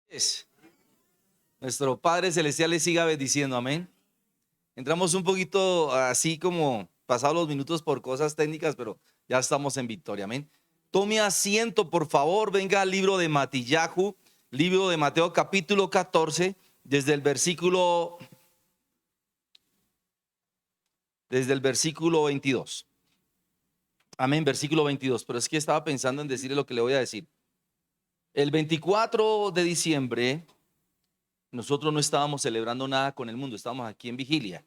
Es. Nuestro Padre Celestial les siga bendiciendo, amén. Entramos un poquito así como pasados los minutos por cosas técnicas, pero ya estamos en victoria, amén. Tome asiento, por favor, venga al libro de Matillahu, libro de Mateo capítulo 14, desde el versículo 22. Amén, versículo 22. Pero es que estaba pensando en decirle lo que le voy a decir. El 24 de diciembre, nosotros no estábamos celebrando nada con el mundo, estábamos aquí en vigilia.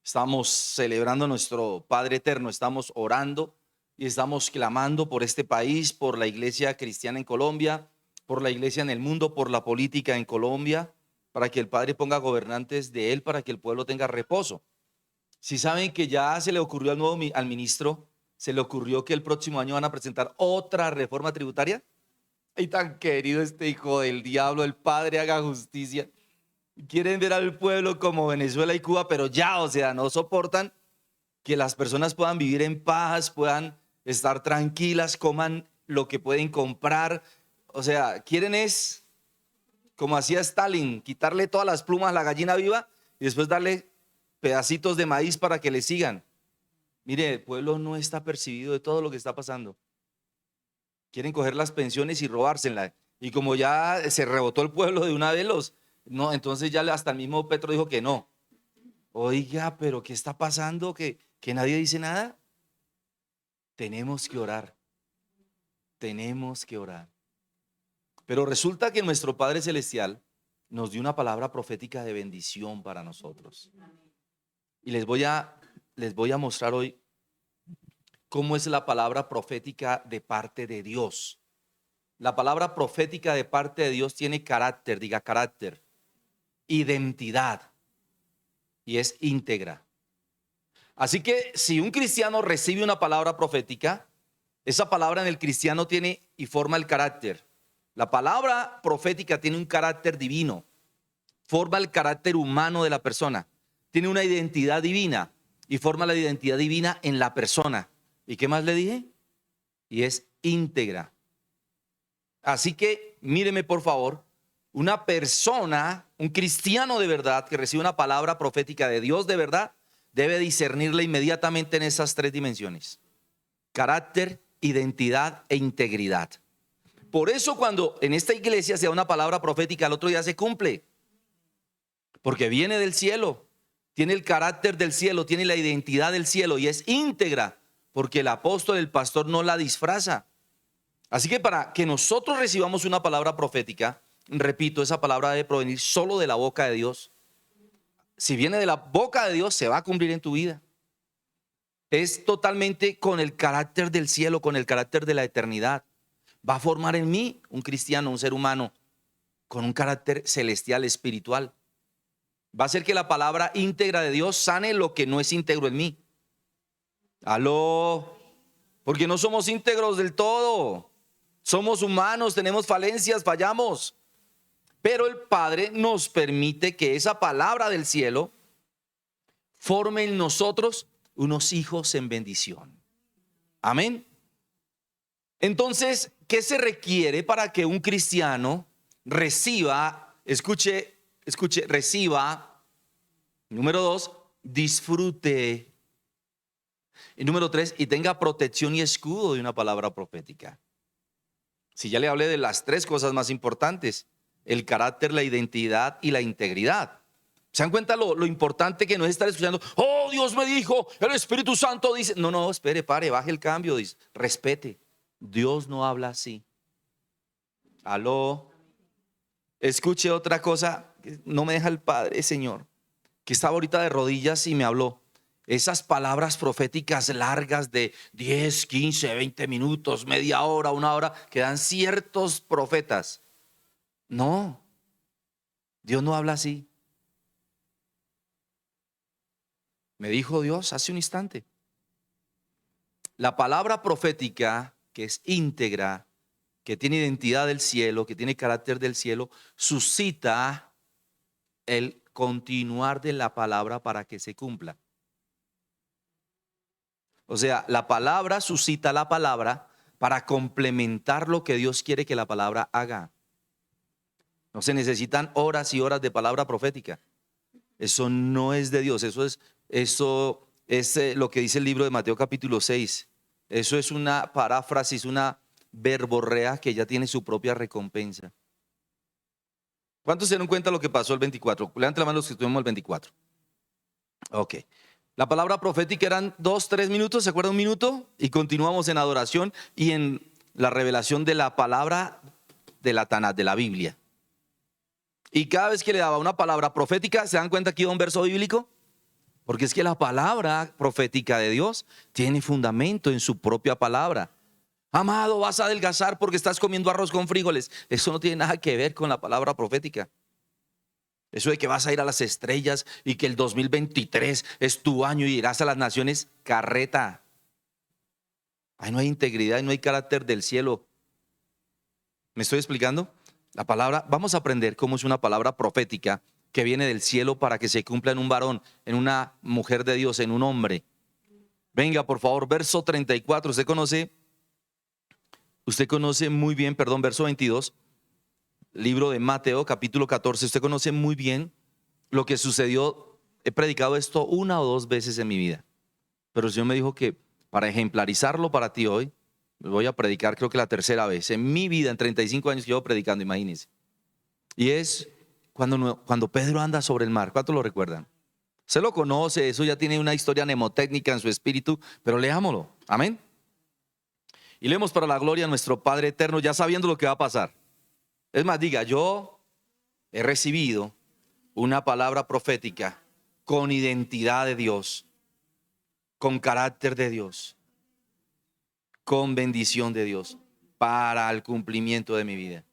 Estamos celebrando a nuestro Padre Eterno, estamos orando y estamos clamando por este país, por la iglesia cristiana en Colombia, por la iglesia en el mundo, por la política en Colombia, para que el Padre ponga gobernantes de él, para que el pueblo tenga reposo. Si saben que ya se le ocurrió al ministro, se le ocurrió que el próximo año van a presentar otra reforma tributaria. Ay, tan querido este hijo del diablo, el Padre haga justicia. Quieren ver al pueblo como Venezuela y Cuba, pero ya, o sea, no soportan que las personas puedan vivir en paz, puedan estar tranquilas, coman lo que pueden comprar. O sea, quieren es, como hacía Stalin, quitarle todas las plumas a la gallina viva y después darle pedacitos de maíz para que le sigan. Mire, el pueblo no está percibido de todo lo que está pasando. Quieren coger las pensiones y robárselas. Y como ya se rebotó el pueblo de una vez, no, entonces ya hasta el mismo Petro dijo que no. Oiga, pero ¿qué está pasando? ¿Que nadie dice nada? Tenemos que orar. Tenemos que orar. Pero resulta que nuestro Padre Celestial nos dio una palabra profética de bendición para nosotros. Y les voy a mostrar hoy cómo es la palabra profética de parte de Dios. La palabra profética de parte de Dios tiene carácter, diga carácter, identidad y es íntegra. Así que si un cristiano recibe una palabra profética, esa palabra en el cristiano tiene y forma el carácter. La palabra profética tiene un carácter divino, forma el carácter humano de la persona, tiene una identidad divina y forma la identidad divina en la persona. ¿Y qué más le dije? Y es íntegra. Así que míreme por favor, una persona, un cristiano de verdad que recibe una palabra profética de Dios de verdad, debe discernirla inmediatamente en esas tres dimensiones: carácter, identidad e integridad. Por eso cuando en esta iglesia se da una palabra profética, al otro día se cumple, porque viene del cielo, tiene el carácter del cielo, tiene la identidad del cielo y es íntegra, porque el apóstol, el pastor no la disfraza. Así que para que nosotros recibamos una palabra profética, repito, esa palabra debe provenir solo de la boca de Dios. Si viene de la boca de Dios, se va a cumplir en tu vida. Es totalmente con el carácter del cielo, con el carácter de la eternidad. Va a formar en mí un cristiano, un ser humano, con un carácter celestial, espiritual. Va a hacer que la palabra íntegra de Dios sane lo que no es íntegro en mí. Aló, porque no somos íntegros del todo. Somos humanos, tenemos falencias, fallamos. Pero el Padre nos permite que esa palabra del cielo forme en nosotros unos hijos en bendición. Amén. Entonces, ¿qué se requiere para que un cristiano reciba, escuche, reciba, número 2, disfrute, y número 3, y tenga protección y escudo de una palabra profética? Si ya le hablé de las tres cosas más importantes: el carácter, la identidad y la integridad. ¿Se dan cuenta lo importante que no es estar escuchando? Oh, Dios me dijo, el Espíritu Santo dice. No, espere, pare, baje el cambio, dice, respete. Dios no habla así. Aló. Escuche otra cosa, no me deja el Padre, Señor, que estaba ahorita de rodillas y me habló. Esas palabras proféticas largas de 10, 15, 20 minutos, media hora, una hora, que dan ciertos profetas. No, Dios no habla así. Me dijo Dios hace un instante. La palabra profética, que es íntegra, que tiene identidad del cielo, que tiene carácter del cielo, suscita el continuar de la palabra para que se cumpla. O sea, la palabra suscita la palabra para complementar lo que Dios quiere que la palabra haga. No se necesitan horas y horas de palabra profética. Eso no es de Dios. Eso es lo que dice el libro de Mateo capítulo 6. Eso es una paráfrasis, una verborrea que ya tiene su propia recompensa. ¿Cuántos se dieron cuenta de lo que pasó el 24? Levanten la mano los que estuvimos el 24. Ok. La palabra profética eran 2, 3 minutos, ¿se acuerdan? Un minuto. Y continuamos en adoración y en la revelación de la palabra de la Tanat, de la Biblia. Y cada vez que le daba una palabra profética, ¿se dan cuenta que iba un verso bíblico? Porque es que la palabra profética de Dios tiene fundamento en su propia palabra. Amado, vas a adelgazar porque estás comiendo arroz con frijoles. Eso no tiene nada que ver con la palabra profética. Eso de que vas a ir a las estrellas y que el 2023 es tu año y irás a las naciones, carreta. Ahí no hay integridad y no hay carácter del cielo. ¿Me estoy explicando? La palabra, vamos a aprender cómo es una palabra profética que viene del cielo para que se cumpla en un varón, en una mujer de Dios, en un hombre. Venga, por favor, verso 34. Usted conoce muy bien, perdón, verso 22. Libro de Mateo, capítulo 14, usted conoce muy bien lo que sucedió. He predicado esto 1 o 2 veces en mi vida, pero el Señor me dijo que para ejemplarizarlo para ti hoy, voy a predicar creo que la 3.ª vez en mi vida, en 35 años que llevo predicando, imagínense. Y es cuando Pedro anda sobre el mar. ¿Cuántos lo recuerdan? Se lo conoce, eso ya tiene una historia mnemotécnica en su espíritu, pero leámoslo, amén. Y leemos para la gloria a nuestro Padre eterno, ya sabiendo lo que va a pasar. Es más, diga, yo he recibido una palabra profética con identidad de Dios, con carácter de Dios, con bendición de Dios, para el cumplimiento de mi vida.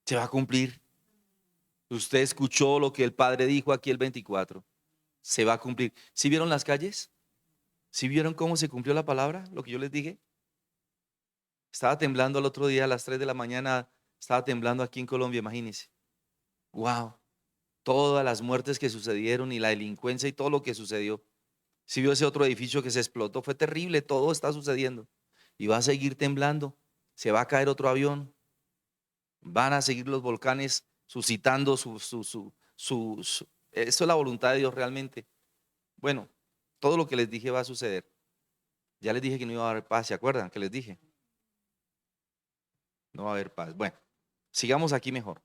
Se va a cumplir. Usted escuchó lo que el Padre dijo aquí el 24. Se va a cumplir. ¿Sí vieron las calles? ¿Sí vieron cómo se cumplió la palabra? Lo que yo les dije. Estaba temblando el otro día a las 3 de la mañana. Estaba temblando aquí en Colombia, imagínense. Wow, todas las muertes que sucedieron y la delincuencia y todo lo que sucedió. Si vio ese otro edificio que se explotó, fue terrible, todo está sucediendo. Y va a seguir temblando, se va a caer otro avión, van a seguir los volcanes suscitando eso es la voluntad de Dios realmente. Bueno, todo lo que les dije va a suceder. Ya les dije que no iba a haber paz, ¿se acuerdan que les dije? No va a haber paz. Bueno, sigamos aquí mejor,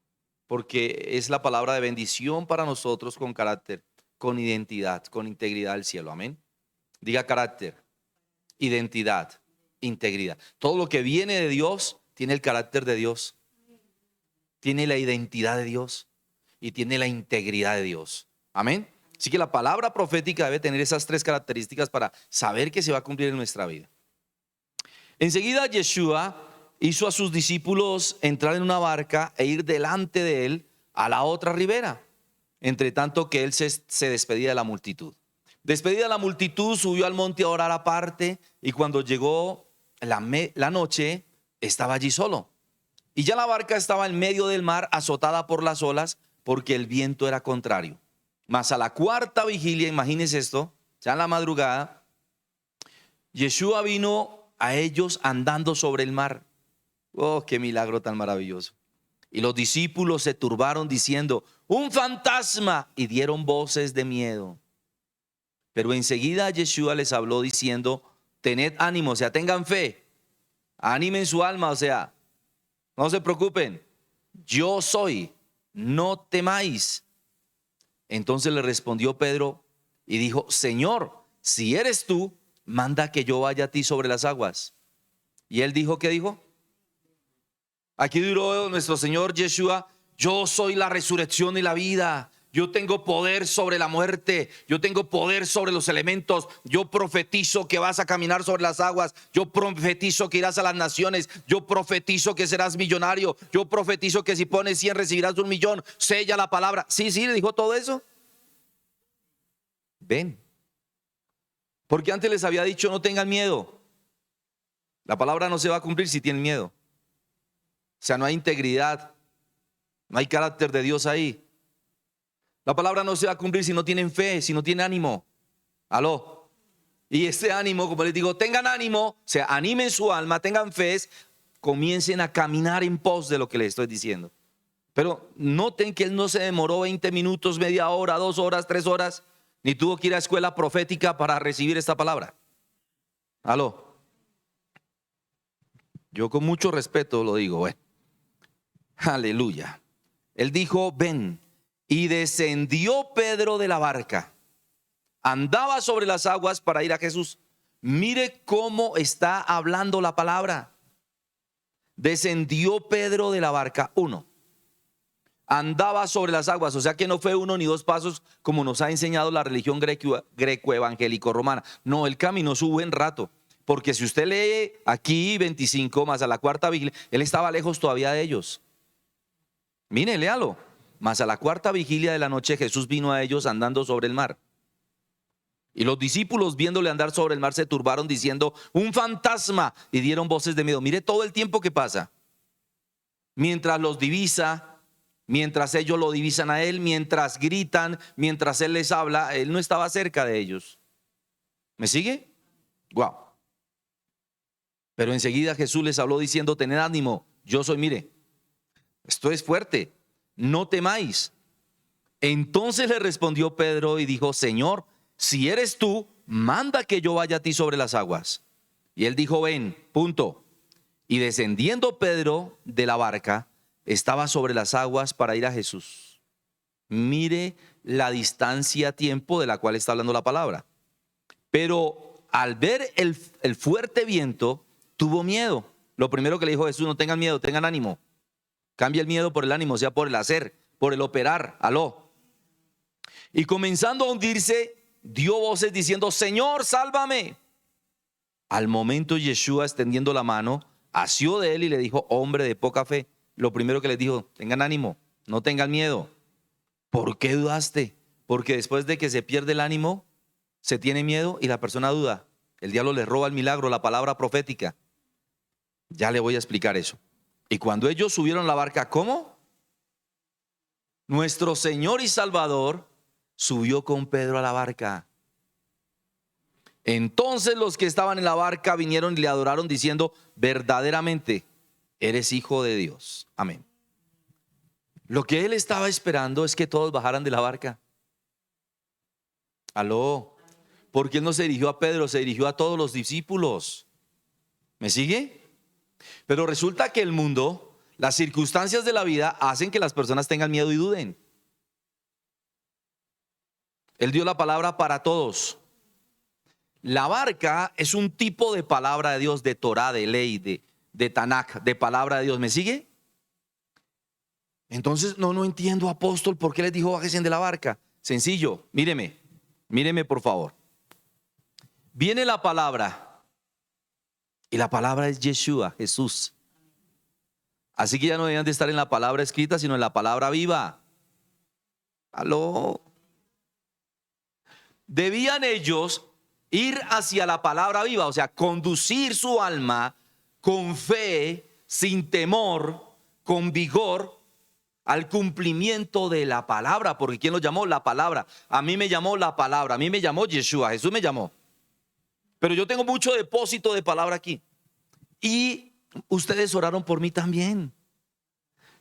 porque es la palabra de bendición para nosotros con carácter, con identidad, con integridad al cielo. Amén. Diga carácter, identidad, integridad. Todo lo que viene de Dios tiene el carácter de Dios, tiene la identidad de Dios y tiene la integridad de Dios. Amén. Así que la palabra profética debe tener esas 3 características para saber que se va a cumplir en nuestra vida. Enseguida Yeshua hizo a sus discípulos entrar en una barca e ir delante de él a la otra ribera, entre tanto que él se despedía de la multitud. Despedida la multitud, subió al monte a orar aparte, y cuando llegó la noche, estaba allí solo. Y ya la barca estaba en medio del mar, azotada por las olas, porque el viento era contrario. Mas a la 4ª vigilia, imagínense esto, ya en la madrugada, Yeshua vino a ellos andando sobre el mar. Oh, qué milagro tan maravilloso. Y los discípulos se turbaron diciendo, ¡un fantasma! Y dieron voces de miedo. Pero enseguida Yeshua les habló diciendo, tened ánimo, o sea, tengan fe, animen su alma, o sea, no se preocupen, yo soy, no temáis. Entonces le respondió Pedro y dijo, Señor, si eres tú, manda que yo vaya a ti sobre las aguas. Y él dijo, ¿qué dijo? Aquí duró nuestro Señor Yeshua, yo soy la resurrección y la vida. Yo tengo poder sobre la muerte, yo tengo poder sobre los elementos, yo profetizo que vas a caminar sobre las aguas, yo profetizo que irás a las naciones, yo profetizo que serás millonario, yo profetizo que si pones 100 recibirás 1.000.000, sella la palabra. Sí, le dijo todo eso. Ven, porque antes les había dicho no tengan miedo. La palabra no se va a cumplir si tienen miedo. O sea, no hay integridad, no hay carácter de Dios ahí. La palabra no se va a cumplir si no tienen fe, si no tienen ánimo. Aló. Y ese ánimo, como les digo, tengan ánimo, o sea, animen su alma, tengan fe, comiencen a caminar en pos de lo que les estoy diciendo. Pero noten que él no se demoró 20 minutos, media hora, 2 horas, 3 horas, ni tuvo que ir a escuela profética para recibir esta palabra. Aló. Yo con mucho respeto lo digo. Bueno, aleluya. Él dijo, ven. Y descendió Pedro de la barca. Andaba sobre las aguas para ir a Jesús. Mire cómo está hablando la palabra. Descendió Pedro de la barca. 1. Andaba sobre las aguas, o sea que no fue 1 ni 2 pasos como nos ha enseñado la religión greco-evangélico-romana. No, él caminó su buen rato, porque si usted lee aquí 25 más a la cuarta vigilia, él estaba lejos todavía de ellos. Mire, léalo. Más a la cuarta vigilia de la noche Jesús vino a ellos andando sobre el mar. Y los discípulos viéndole andar sobre el mar se turbaron diciendo, un fantasma, y dieron voces de miedo. Mire todo el tiempo que pasa. Mientras los divisa, mientras ellos lo divisan a él, mientras gritan, mientras él les habla, él no estaba cerca de ellos. ¿Me sigue? Wow. Pero enseguida Jesús les habló diciendo, tened ánimo, yo soy, mire, esto es fuerte, no temáis. Entonces le respondió Pedro y dijo, Señor, si eres tú, manda que yo vaya a ti sobre las aguas. Y él dijo, ven, punto. Y descendiendo Pedro de la barca, estaba sobre las aguas para ir a Jesús. Mire la distancia, tiempo de la cual está hablando la palabra. Pero al ver el fuerte viento, tuvo miedo. Lo primero que le dijo Jesús, no tengan miedo, tengan ánimo. Cambia el miedo por el ánimo, o sea, por el hacer, por el operar. Aló. Y comenzando a hundirse, dio voces diciendo, Señor, sálvame. Al momento Yeshua, extendiendo la mano, asió de él y le dijo, hombre de poca fe. Lo primero que les dijo, tengan ánimo, no tengan miedo. ¿Por qué dudaste? Porque después de que se pierde el ánimo, se tiene miedo y la persona duda. El diablo le roba el milagro, la palabra profética. Ya le voy a explicar eso. Y cuando ellos subieron a la barca, ¿cómo? Nuestro Señor y Salvador subió con Pedro a la barca. Entonces los que estaban en la barca vinieron y le adoraron diciendo, verdaderamente eres hijo de Dios. Amén. Lo que él estaba esperando es que todos bajaran de la barca. Aló. Porque él no se dirigió a Pedro, se dirigió a todos los discípulos. ¿Me sigue? Pero resulta que el mundo, las circunstancias de la vida hacen que las personas tengan miedo y duden. Él dio la palabra para todos. La barca es un tipo de palabra de Dios, de Torah, de ley, de Tanakh, de palabra de Dios. ¿Me sigue? Entonces no entiendo, apóstol, ¿por qué les dijo bájense de la barca? Sencillo, míreme por favor. Viene la palabra y la palabra es Yeshua, Jesús. Así que ya no debían de estar en la palabra escrita, sino en la palabra viva. Aló. Debían ellos ir hacia la palabra viva, o sea, conducir su alma con fe, sin temor, con vigor, al cumplimiento de la palabra. Porque ¿quién lo llamó? La palabra. A mí me llamó la palabra, a mí me llamó Yeshua, Jesús me llamó. Pero yo tengo mucho depósito de palabra aquí. Y ustedes oraron por mí también.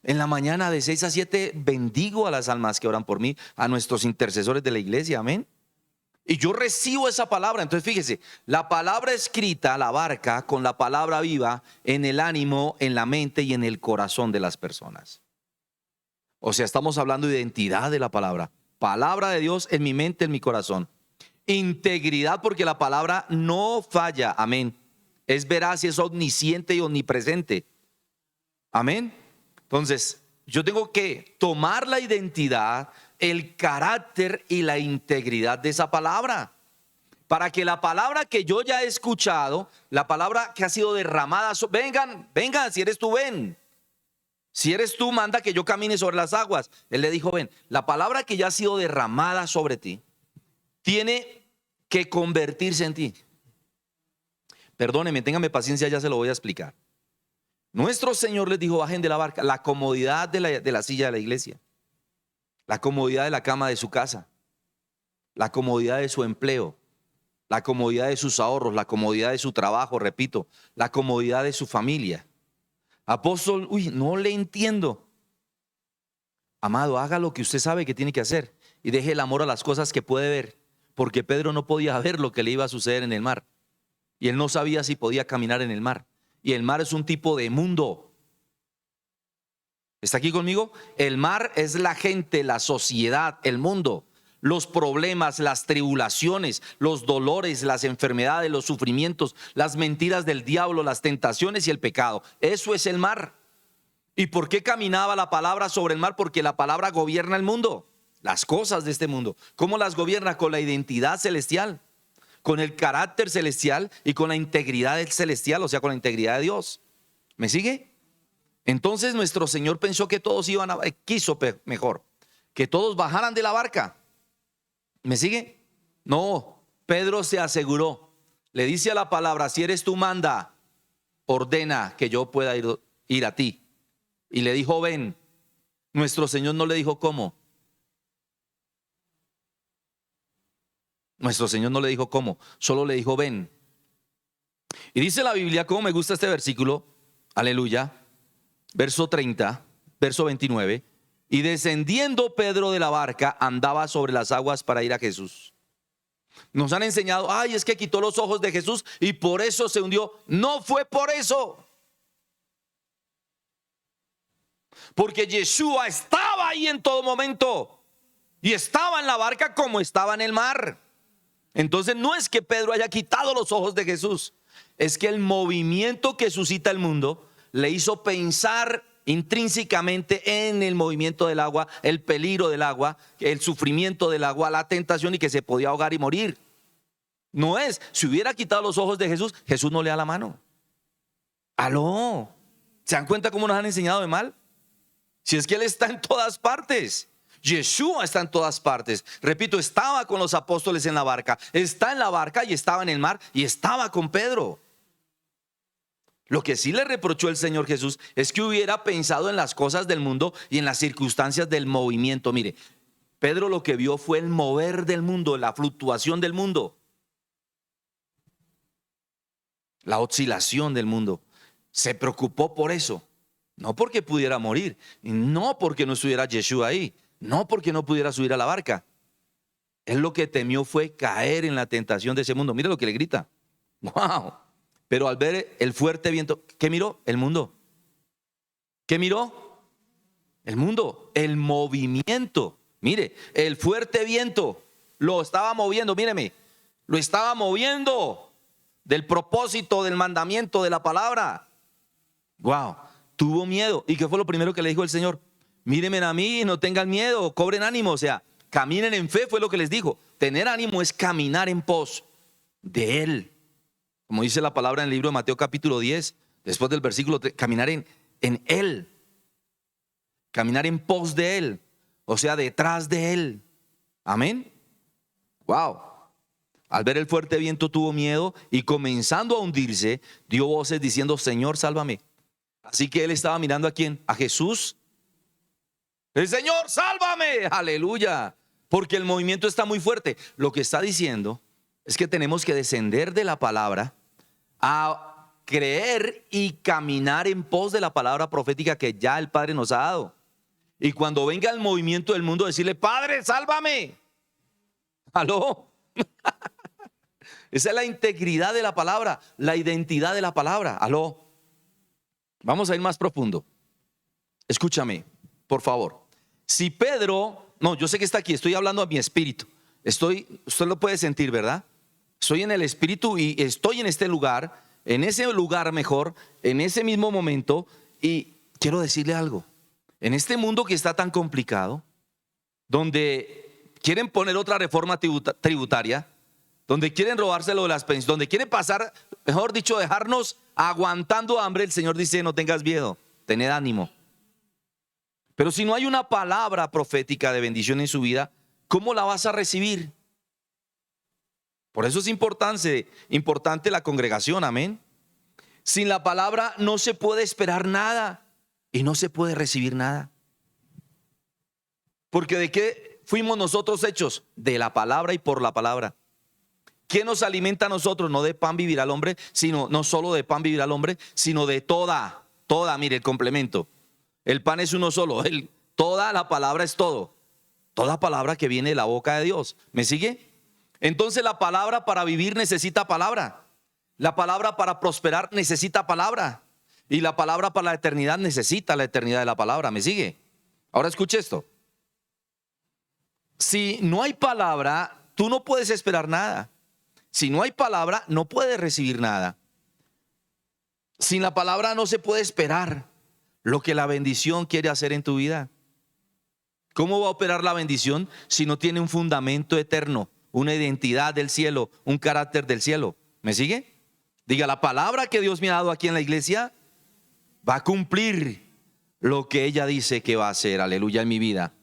En la mañana de 6 a 7 bendigo a las almas que oran por mí, a nuestros intercesores de la iglesia, amén. Y yo recibo esa palabra. Entonces fíjese, la palabra escrita, la barca, con la palabra viva en el ánimo, en la mente y en el corazón de las personas. O sea, estamos hablando de identidad de la palabra. Palabra de Dios en mi mente, en mi corazón. Integridad, porque la palabra no falla, amén. Es veraz y es omnisciente y omnipresente. Amén. Entonces, yo tengo que tomar la identidad, el carácter y la integridad de esa palabra, para que la palabra que yo ya he escuchado, la palabra que ha sido derramada, vengan, si eres tú, ven. Si eres tú, manda que yo camine sobre las aguas. Él le dijo, ven, la palabra que ya ha sido derramada sobre ti, tiene que convertirse en ti. Perdóneme, téngame paciencia, ya se lo voy a explicar. Nuestro Señor les dijo, bajen de la barca, la comodidad de la silla de la iglesia, la comodidad de la cama de su casa, la comodidad de su empleo, la comodidad de sus ahorros, la comodidad de su trabajo, repito, la comodidad de su familia. Apóstol, no le entiendo. Amado, haga lo que usted sabe que tiene que hacer y deje el amor a las cosas que puede ver, porque Pedro no podía ver lo que le iba a suceder en el mar y él no sabía si podía caminar en el mar. Y el mar es un tipo de mundo. ¿Está aquí conmigo? El mar es la gente, la sociedad, el mundo, los problemas, las tribulaciones, los dolores, las enfermedades, los sufrimientos, las mentiras del diablo, las tentaciones y el pecado. Eso es el mar. ¿Y por qué caminaba la palabra sobre el mar? Porque la palabra gobierna el mundo, las cosas de este mundo. ¿Cómo las gobierna? Con la identidad celestial, con el carácter celestial y con la integridad celestial, o sea, con la integridad de Dios. ¿Me sigue? Entonces nuestro Señor pensó que todos quiso mejor, que todos bajaran de la barca. ¿Me sigue? No, Pedro se aseguró. Le dice a la palabra: si eres tú, manda, ordena que yo pueda ir a ti. Y le dijo: ven. Nuestro Señor no le dijo cómo. Nuestro Señor no le dijo cómo, solo le dijo: ven. Y dice la Biblia, cómo me gusta este versículo, aleluya, verso 30, verso 29. Y descendiendo Pedro de la barca, andaba sobre las aguas para ir a Jesús. Nos han enseñado: ay, es que quitó los ojos de Jesús y por eso se hundió. No fue por eso. Porque Yeshua estaba ahí en todo momento y estaba en la barca como estaba en el mar. Entonces no es que Pedro haya quitado los ojos de Jesús, es que el movimiento que suscita el mundo le hizo pensar intrínsecamente en el movimiento del agua, el peligro del agua, el sufrimiento del agua, la tentación y que se podía ahogar y morir. No es, si hubiera quitado los ojos de Jesús, Jesús no le da la mano. Aló, ¿se dan cuenta cómo nos han enseñado de mal? Si es que Él está en todas partes. Yeshua está en todas partes. Repito, estaba con los apóstoles en la barca, está en la barca y estaba en el mar y estaba con Pedro. Lo que sí le reprochó el Señor Jesús es que hubiera pensado en las cosas del mundo y en las circunstancias del movimiento. Mire, Pedro lo que vio fue el mover del mundo, la fluctuación del mundo, la oscilación del mundo. Se preocupó por eso. No porque pudiera morir, no porque no estuviera Yeshua ahí, no porque no pudiera subir a la barca. Él lo que temió fue caer en la tentación de ese mundo. Mire lo que le grita. ¡Wow! Pero al ver el fuerte viento, ¿qué miró? El mundo. ¿Qué miró? El mundo, el movimiento. Mire, el fuerte viento lo estaba moviendo, míreme, lo estaba moviendo del propósito, del mandamiento, de la palabra. ¡Wow! Tuvo miedo. ¿Y qué fue lo primero que le dijo el Señor? Mírenme a mí, no tengan miedo, cobren ánimo. O sea, caminen en fe, fue lo que les dijo. Tener ánimo es caminar en pos de Él. Como dice la palabra en el libro de Mateo capítulo 10, después del versículo 3, caminar en Él. Caminar en pos de Él. O sea, detrás de Él. Amén. Wow. Al ver el fuerte viento tuvo miedo y comenzando a hundirse, dio voces diciendo: Señor, sálvame. Así que él estaba mirando ¿a quién? A Jesús. El Señor, sálvame, aleluya, porque el movimiento está muy fuerte. Lo que está diciendo es que tenemos que descender de la palabra a creer y caminar en pos de la palabra profética que ya el Padre nos ha dado. Y cuando venga el movimiento del mundo, decirle: Padre, sálvame. ¿Aló? Esa es la integridad de la palabra, la identidad de la palabra. ¿Aló? Vamos a ir más profundo. Escúchame, por favor. Si Pedro, no, yo sé que está aquí, estoy hablando a mi espíritu. Usted lo puede sentir, ¿verdad? Estoy en el espíritu y estoy en este lugar, en ese lugar mejor, en ese mismo momento. Y quiero decirle algo. En este mundo que está tan complicado, donde quieren poner otra reforma tributaria, donde quieren robárselo de las pensiones, donde quieren pasar, mejor dicho, dejarnos aguantando hambre, el Señor dice: no tengas miedo, tened ánimo. Pero si no hay una palabra profética de bendición en su vida, ¿cómo la vas a recibir? Por eso es importante la congregación, amén. Sin la palabra no se puede esperar nada y no se puede recibir nada. Porque ¿de qué fuimos nosotros hechos? De la palabra y por la palabra. ¿Qué nos alimenta a nosotros? No de pan vivirá el hombre, sino no solo de pan vivirá el hombre, sino de toda, mire el complemento. El pan es uno solo, Toda la palabra es todo. Toda palabra que viene de la boca de Dios. ¿Me sigue? Entonces la palabra para vivir necesita palabra. La palabra para prosperar necesita palabra. Y la palabra para la eternidad necesita la eternidad de la palabra. ¿Me sigue? Ahora escuche esto. Si no hay palabra, tú no puedes esperar nada. Si no hay palabra, no puedes recibir nada. Sin la palabra no se puede esperar lo que la bendición quiere hacer en tu vida. ¿Cómo va a operar la bendición si no tiene un fundamento eterno, una identidad del cielo, un carácter del cielo? ¿Me sigue? Diga, la palabra que Dios me ha dado aquí en la iglesia va a cumplir lo que ella dice que va a hacer, aleluya, en mi vida.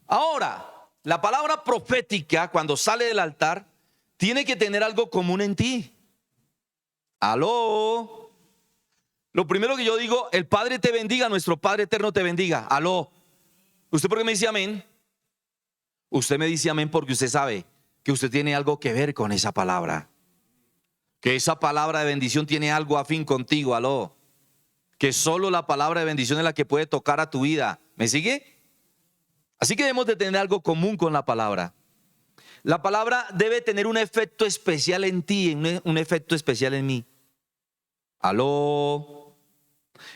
Ahora, la palabra profética cuando sale del altar tiene que tener algo común en ti. Aló. Lo primero que yo digo, el Padre te bendiga, nuestro Padre eterno te bendiga. Aló. ¿Usted por qué me dice amén? Usted me dice amén porque usted sabe que usted tiene algo que ver con esa palabra. Que esa palabra de bendición tiene algo afín contigo, aló. Que solo la palabra de bendición es la que puede tocar a tu vida. ¿Me sigue? Así que debemos de tener algo común con la palabra. La palabra debe tener un efecto especial en ti, un efecto especial en mí. Aló.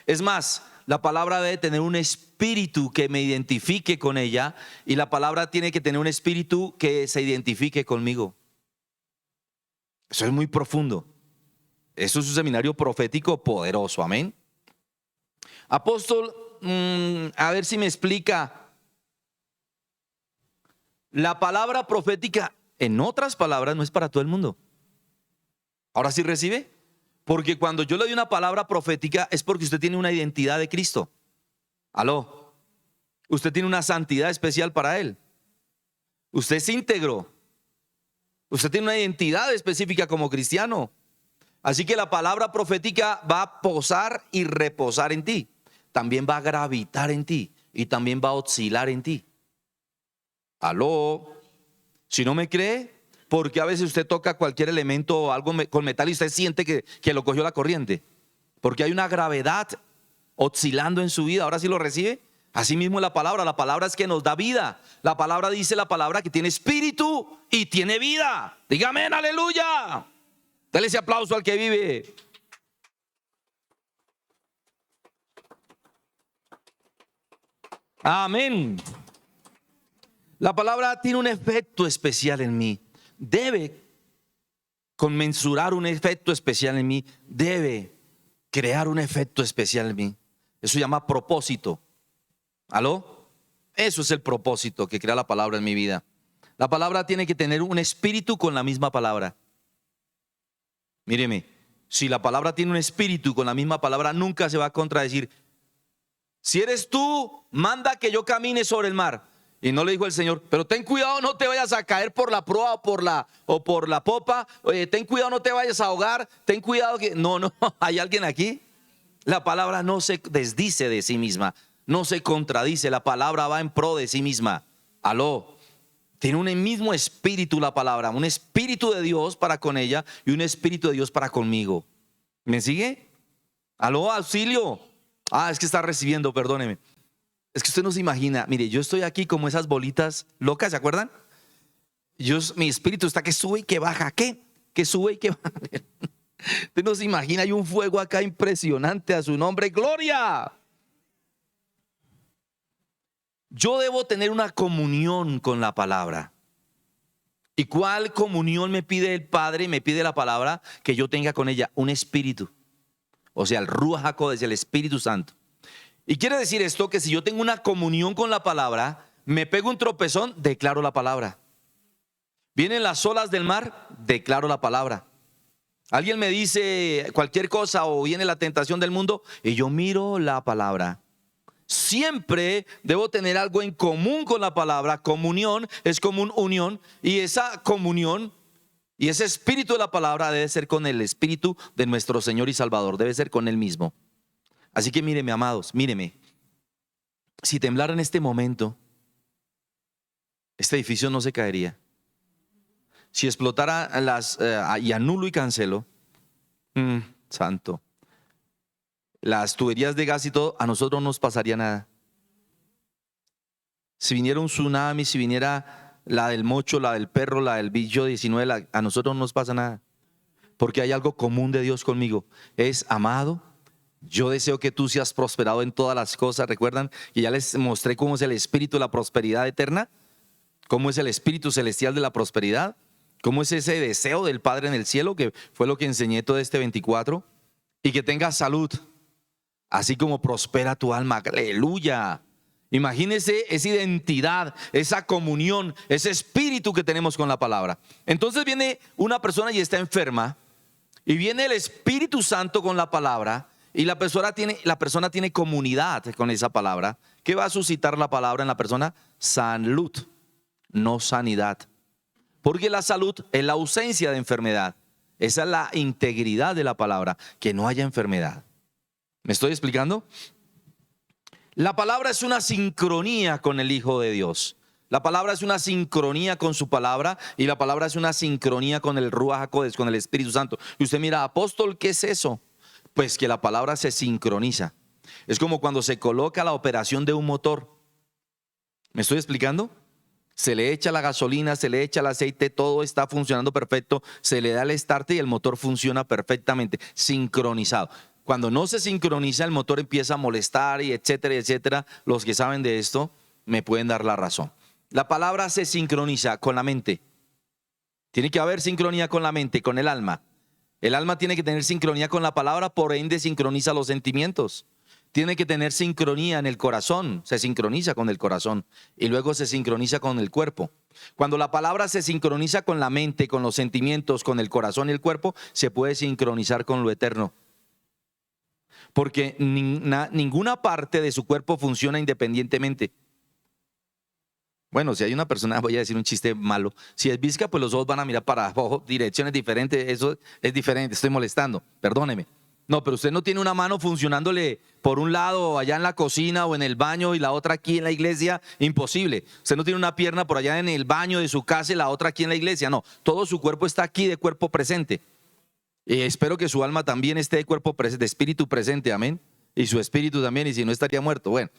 Es más, la palabra debe tener un espíritu que me identifique con ella y la palabra tiene que tener un espíritu que se identifique conmigo. Eso es muy profundo. Eso es un seminario profético poderoso, amén. Apóstol, a ver si me explica. La palabra profética, en otras palabras, no es para todo el mundo. ¿Ahora sí recibe? Porque cuando yo le doy una palabra profética es porque usted tiene una identidad de Cristo. Aló. Usted tiene una santidad especial para Él. Usted es íntegro. Usted tiene una identidad específica como cristiano. Así que la palabra profética va a posar y reposar en ti. También va a gravitar en ti y también va a oscilar en ti. Aló. Si no me cree, porque a veces usted toca cualquier elemento o algo con metal y usted siente que lo cogió la corriente. Porque hay una gravedad oscilando en su vida. Ahora sí lo recibe. Así mismo la palabra es que nos da vida. La palabra dice la palabra que tiene espíritu y tiene vida. Dígame, aleluya. Dale ese aplauso al que vive. Amén. La palabra tiene un efecto especial en mí. Debe conmensurar un efecto especial en mí. Debe crear un efecto especial en mí. Eso se llama propósito. ¿Aló? Eso es el propósito que crea la palabra en mi vida. La palabra tiene que tener un espíritu con la misma palabra. Míreme, si la palabra tiene un espíritu con la misma palabra, nunca se va a contradecir. Si eres tú, manda que yo camine sobre el mar. Y no le dijo el Señor, pero ten cuidado, no te vayas a caer por la proa o por la popa. Ten cuidado, no te vayas a ahogar. Ten cuidado que... No, ¿hay alguien aquí? La palabra no se desdice de sí misma, no se contradice. La palabra va en pro de sí misma. Aló. Tiene un mismo espíritu la palabra, un espíritu de Dios para con ella y un espíritu de Dios para conmigo. ¿Me sigue? Aló, auxilio. Es que está recibiendo, perdóneme. Es que usted no se imagina, mire, yo estoy aquí como esas bolitas locas, ¿se acuerdan? Mi espíritu está que sube y que baja, ¿qué? Que sube y que baja. Usted no se imagina, hay un fuego acá impresionante a su nombre, gloria. Yo debo tener una comunión con la palabra. ¿Y cuál comunión me pide el Padre y me pide la palabra? Que yo tenga con ella un espíritu. O sea, el Ruach HaKodesh, el Espíritu Santo. Y quiere decir esto que si yo tengo una comunión con la palabra, me pego un tropezón, declaro la palabra. Vienen las olas del mar, declaro la palabra. Alguien me dice cualquier cosa o viene la tentación del mundo y yo miro la palabra. Siempre debo tener algo en común con la palabra. Comunión es común, unión, y esa comunión y ese espíritu de la palabra debe ser con el espíritu de nuestro Señor y Salvador, debe ser con Él mismo. Así que míreme, amados, míreme. Si temblara en este momento, este edificio no se caería. Si explotara y anulo y cancelo, santo, las tuberías de gas y todo, a nosotros no nos pasaría nada. Si viniera un tsunami, si viniera la del mocho, la del perro, la del bicho 19, a nosotros no nos pasa nada. Porque hay algo común de Dios conmigo. Es: amado, yo deseo que tú seas prosperado en todas las cosas. ¿Recuerdan que ya les mostré cómo es el espíritu de la prosperidad eterna? ¿Cómo es el espíritu celestial de la prosperidad? ¿Cómo es ese deseo del Padre en el cielo? Que fue lo que enseñé todo este 24. Y que tengas salud, así como prospera tu alma. Aleluya. Imagínese esa identidad, esa comunión, ese espíritu que tenemos con la palabra. Entonces viene una persona y está enferma, y viene el Espíritu Santo con la palabra, y la persona tiene comunidad con esa palabra. ¿Qué va a suscitar la palabra en la persona? Salud, no sanidad. Porque la salud es la ausencia de enfermedad. Esa es la integridad de la palabra, que no haya enfermedad. ¿Me estoy explicando? La palabra es una sincronía con el Hijo de Dios. La palabra es una sincronía con su palabra, y la palabra es una sincronía con el Ruach HaKodesh, con el Espíritu Santo. Y usted mira: apóstol, ¿qué es eso? Pues que la palabra se sincroniza. Es como cuando se coloca la operación de un motor. ¿Me estoy explicando? Se le echa la gasolina, se le echa el aceite, todo está funcionando perfecto, se le da el start y el motor funciona perfectamente, sincronizado. Cuando no se sincroniza, el motor empieza a molestar y etcétera, etcétera. Los que saben de esto me pueden dar la razón. La palabra se sincroniza con la mente. Tiene que haber sincronía con la mente, con el alma. El alma tiene que tener sincronía con la palabra, por ende sincroniza los sentimientos. Tiene que tener sincronía en el corazón, se sincroniza con el corazón, y luego se sincroniza con el cuerpo. Cuando la palabra se sincroniza con la mente, con los sentimientos, con el corazón y el cuerpo, se puede sincronizar con lo eterno. Porque ninguna parte de su cuerpo funciona independientemente. Bueno, si hay una persona, voy a decir un chiste malo, si es visca, pues los ojos van a mirar para abajo, direcciones diferentes. Eso es diferente, estoy molestando, perdóneme. No, pero usted no tiene una mano funcionándole por un lado allá en la cocina o en el baño y la otra aquí en la iglesia, imposible. Usted no tiene una pierna por allá en el baño de su casa y la otra aquí en la iglesia, no. Todo su cuerpo está aquí de cuerpo presente. Y espero que su alma también esté de cuerpo presente, de espíritu presente, amén. Y su espíritu también, y si no estaría muerto, bueno.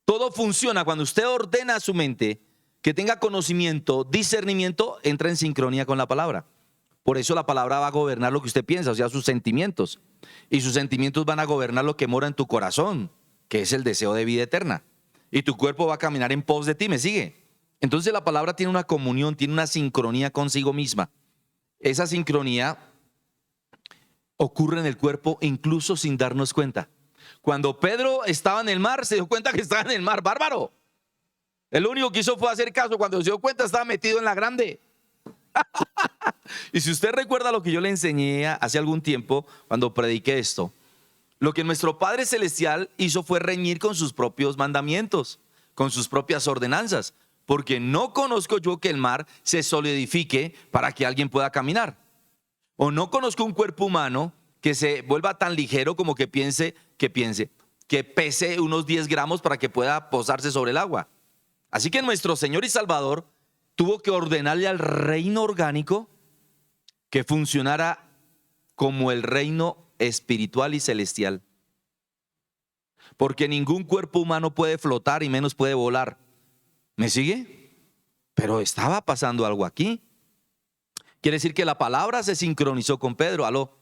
Todo funciona cuando usted ordena a su mente que tenga conocimiento, discernimiento, entra en sincronía con la palabra. Por eso la palabra va a gobernar lo que usted piensa, o sea, sus sentimientos. Y sus sentimientos van a gobernar lo que mora en tu corazón, que es el deseo de vida eterna. Y tu cuerpo va a caminar en pos de ti, ¿me sigue? Entonces la palabra tiene una comunión, tiene una sincronía consigo misma. Esa sincronía ocurre en el cuerpo incluso sin darnos cuenta. Cuando Pedro estaba en el mar, se dio cuenta que estaba en el mar, bárbaro. El único que hizo fue hacer caso. Cuando se dio cuenta, estaba metido en la grande. Y si usted recuerda lo que yo le enseñé hace algún tiempo cuando prediqué esto, lo que nuestro Padre Celestial hizo fue reñir con sus propios mandamientos, con sus propias ordenanzas, porque no conozco yo que el mar se solidifique para que alguien pueda caminar, o no conozco un cuerpo humano que se vuelva tan ligero como que pese unos 10 gramos para que pueda posarse sobre el agua. Así que nuestro Señor y Salvador tuvo que ordenarle al reino orgánico que funcionara como el reino espiritual y celestial. Porque ningún cuerpo humano puede flotar y menos puede volar. ¿Me sigue? Pero estaba pasando algo aquí. Quiere decir que la palabra se sincronizó con Pedro. Aló.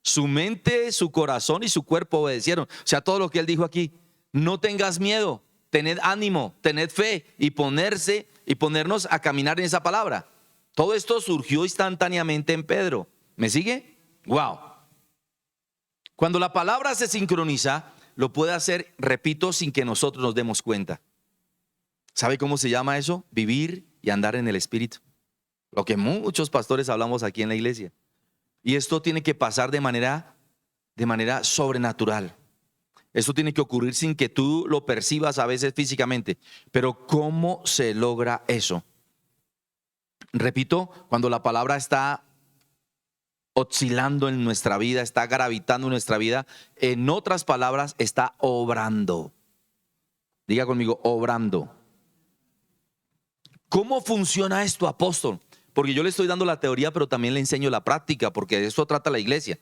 Su mente, su corazón y su cuerpo obedecieron. O sea, todo lo que él dijo aquí. No tengas miedo, tened ánimo, tened fe y ponernos a caminar en esa palabra. Todo esto surgió instantáneamente en Pedro. ¿Me sigue? Wow. Cuando la palabra se sincroniza, lo puede hacer, repito, sin que nosotros nos demos cuenta. ¿Sabe cómo se llama eso? Vivir y andar en el Espíritu. Lo que muchos pastores hablamos aquí en la iglesia. Y esto tiene que pasar de manera sobrenatural. Esto tiene que ocurrir sin que tú lo percibas a veces físicamente. Pero ¿cómo se logra eso? Repito, cuando la palabra está oscilando en nuestra vida, está gravitando en nuestra vida, en otras palabras, está obrando. Diga conmigo, obrando. ¿Cómo funciona esto, apóstol? Porque yo le estoy dando la teoría, pero también le enseño la práctica, porque de eso trata la iglesia.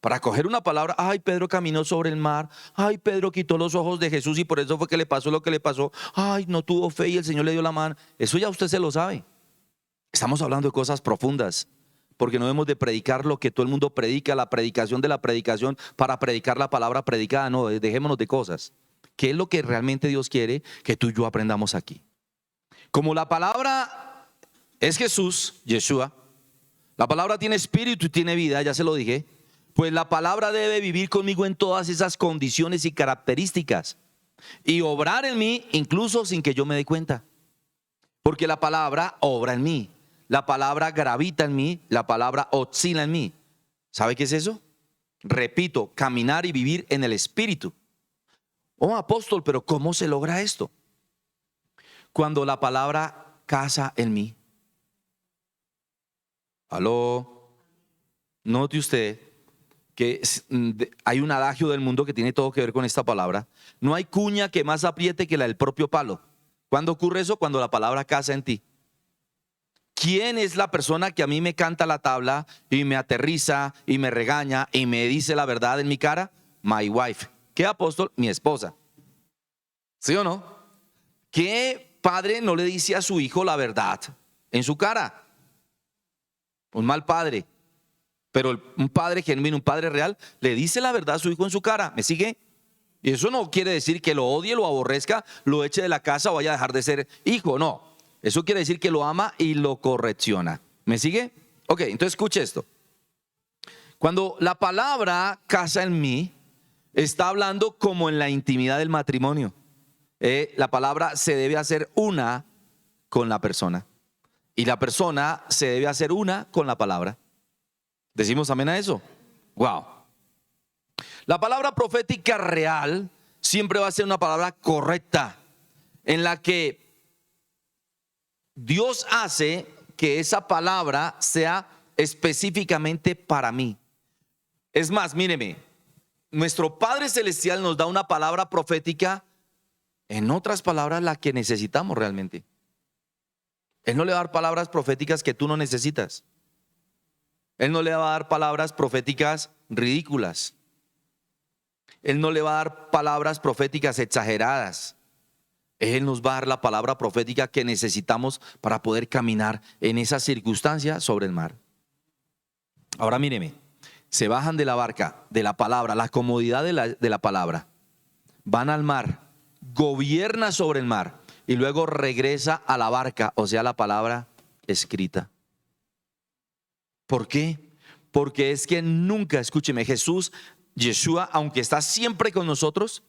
Para coger una palabra, ay, Pedro caminó sobre el mar, ay, Pedro quitó los ojos de Jesús y por eso fue que le pasó lo que le pasó, ay, no tuvo fe y el Señor le dio la mano. Eso ya usted se lo sabe. Estamos hablando de cosas profundas, porque no debemos de predicar lo que todo el mundo predica, la predicación de la predicación para predicar la palabra predicada. No, dejémonos de cosas. ¿Qué es lo que realmente Dios quiere que tú y yo aprendamos aquí? Como la palabra es Jesús, Yeshua, la palabra tiene espíritu y tiene vida, ya se lo dije, pues la palabra debe vivir conmigo en todas esas condiciones y características y obrar en mí incluso sin que yo me dé cuenta. Porque la palabra obra en mí, la palabra gravita en mí, la palabra oscila en mí. ¿Sabe qué es eso? Repito, caminar y vivir en el espíritu. Oh, apóstol, pero ¿cómo se logra esto? Cuando la palabra casa en mí. Aló, note usted que hay un adagio del mundo que tiene todo que ver con esta palabra. No hay cuña que más apriete que la del propio palo. ¿Cuándo ocurre eso? Cuando la palabra casa en ti. ¿Quién es la persona que a mí me canta la tabla y me aterriza y me regaña y me dice la verdad en mi cara? My wife. ¿Qué apóstol? Mi esposa. ¿Sí o no? ¿Qué padre no le dice a su hijo la verdad en su cara? Un mal padre. Pero un padre genuino, un padre real, le dice la verdad a su hijo en su cara. ¿Me sigue? Y eso no quiere decir que lo odie, lo aborrezca, lo eche de la casa o vaya a dejar de ser hijo. No. Eso quiere decir que lo ama y lo correcciona. ¿Me sigue? Ok, entonces escuche esto. Cuando la palabra casa en mí, está hablando como en la intimidad del matrimonio. La palabra se debe hacer una con la persona. Y la persona se debe hacer una con la palabra. ¿Decimos amén a eso? Wow. La palabra profética real siempre va a ser una palabra correcta, en la que Dios hace que esa palabra sea específicamente para mí. Es más, míreme, nuestro Padre Celestial nos da una palabra profética, en otras palabras, la que necesitamos realmente. Él no le va a dar palabras proféticas que tú no necesitas. Él no le va a dar palabras proféticas ridículas. Él no le va a dar palabras proféticas exageradas. Él nos va a dar la palabra profética que necesitamos para poder caminar en esa circunstancia sobre el mar. Ahora míreme, se bajan de la barca, de la palabra, la comodidad de la palabra. Van al mar, gobierna sobre el mar y luego regresa a la barca, o sea, la palabra escrita. ¿Por qué? Porque es que nunca, escúcheme, Jesús, Yeshua, aunque está siempre con nosotros,